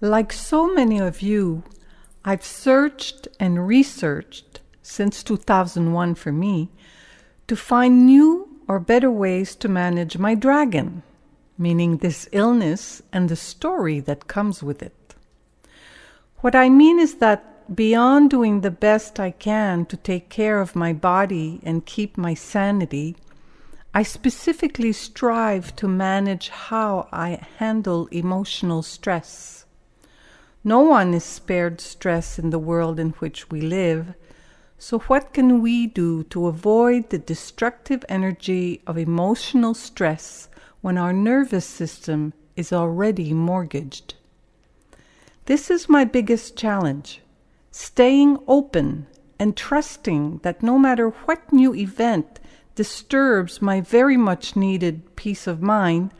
Like so many of you, I've searched and researched since 2001 for me to find new or better ways to manage my dragon, meaning this illness and the story that comes with it. What I mean is that beyond doing the best I can to take care of my body and keep my sanity, I specifically strive to manage how I handle emotional stress. No one is spared stress in the world in which we live, so what can we do to avoid the destructive energy of emotional stress when our nervous system is already mortgaged? This is my biggest challenge, staying open and trusting that no matter what new event disturbs my very much needed peace of mind,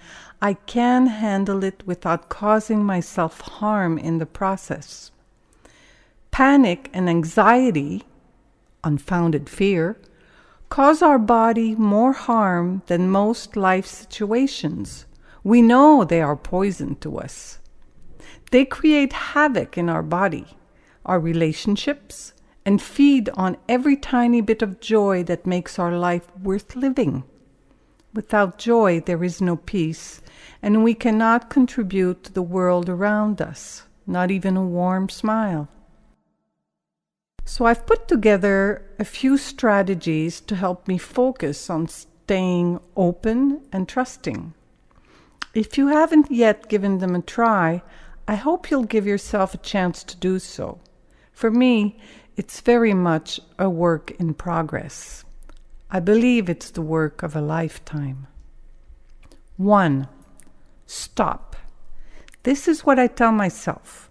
I can handle it without causing myself harm in the process. Panic and anxiety, unfounded fear, cause our body more harm than most life situations. We know they are poison to us. They create havoc in our body, our relationships, and feed on every tiny bit of joy that makes our life worth living. Without joy, there is no peace, and we cannot contribute to the world around us, not even a warm smile. So I've put together a few strategies to help me focus on staying open and trusting. If you haven't yet given them a try, I hope you'll give yourself a chance to do so. For me, it's very much a work in progress. I believe it's the work of a lifetime. 1. Stop. This is what I tell myself.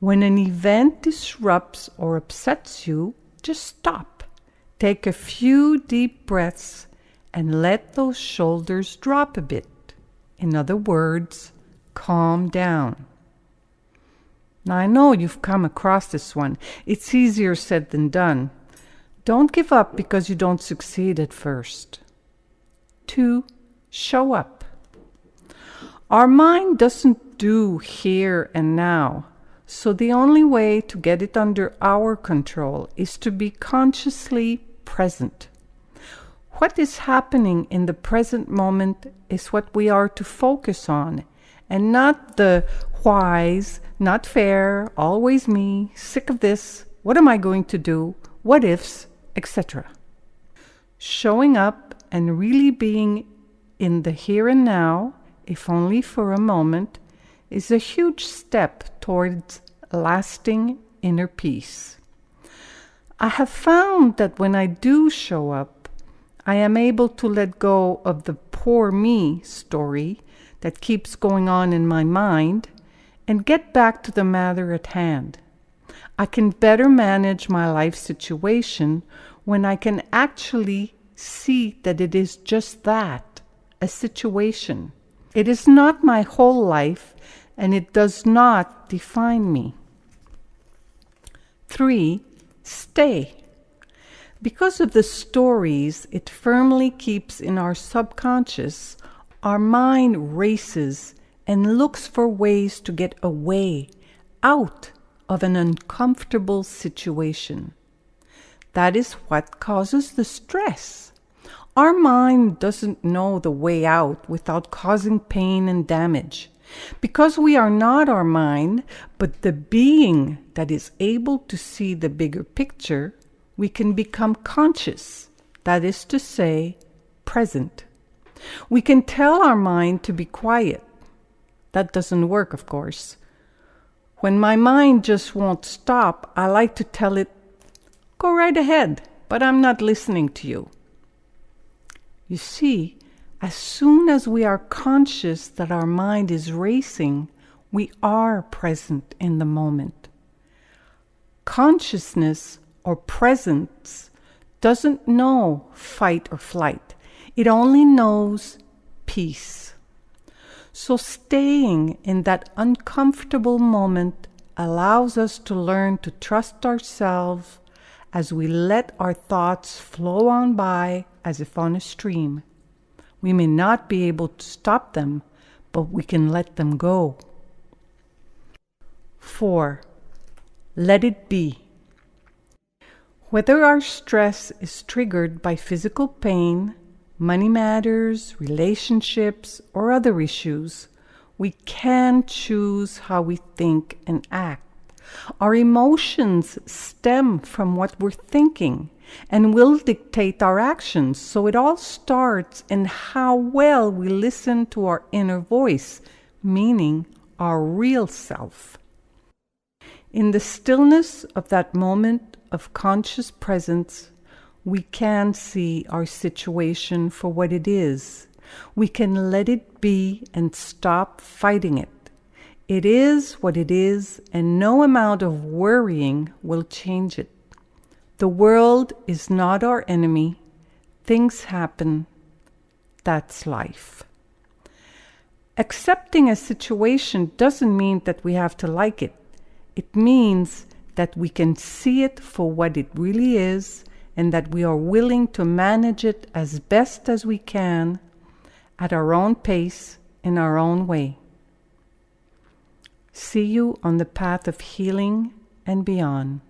When an event disrupts or upsets you, just stop. Take a few deep breaths and let those shoulders drop a bit. In other words, calm down. Now, I know you've come across this one. It's easier said than done. Don't give up because you don't succeed at first. 2. Show up. Our mind doesn't do here and now, so the only way to get it under our control is to be consciously present. What is happening in the present moment is what we are to focus on, and not the whys, not fair, always me, sick of this, what am I going to do, what ifs, etc. Showing up and really being in the here and now, if only for a moment, is a huge step towards lasting inner peace. I have found that when I do show up, I am able to let go of the poor me story that keeps going on in my mind and get back to the matter at hand. I can better manage my life situation when I can actually see that it is just that, a situation. It is not my whole life, and it does not define me. 3. Stay. Because of the stories it firmly keeps in our subconscious, our mind races and looks for ways to get away, out of an uncomfortable situation. That is what causes the stress. Our mind doesn't know the way out without causing pain and damage. Because we are not our mind, but the being that is able to see the bigger picture, we can become conscious, that is to say, present. We can tell our mind to be quiet. That doesn't work, of course. When my mind just won't stop, I like to tell it, go right ahead, but I'm not listening to you. You see, as soon as we are conscious that our mind is racing, we are present in the moment. Consciousness or presence doesn't know fight or flight. It only knows peace. So staying in that uncomfortable moment allows us to learn to trust ourselves as we let our thoughts flow on by as if on a stream. We may not be able to stop them, but we can let them go. 4. Let it be. Whether our stress is triggered by physical pain, money matters, relationships, or other issues, we can choose how we think and act. Our emotions stem from what we're thinking and will dictate our actions, so it all starts in how well we listen to our inner voice, meaning our real self. In the stillness of that moment of conscious presence, we can see our situation for what it is. We can let it be and stop fighting it. It is what it is, and no amount of worrying will change it. The world is not our enemy. Things happen. That's life. Accepting a situation doesn't mean that we have to like it. It means that we can see it for what it really is and that we are willing to manage it as best as we can at our own pace, in our own way. See you on the path of healing and beyond.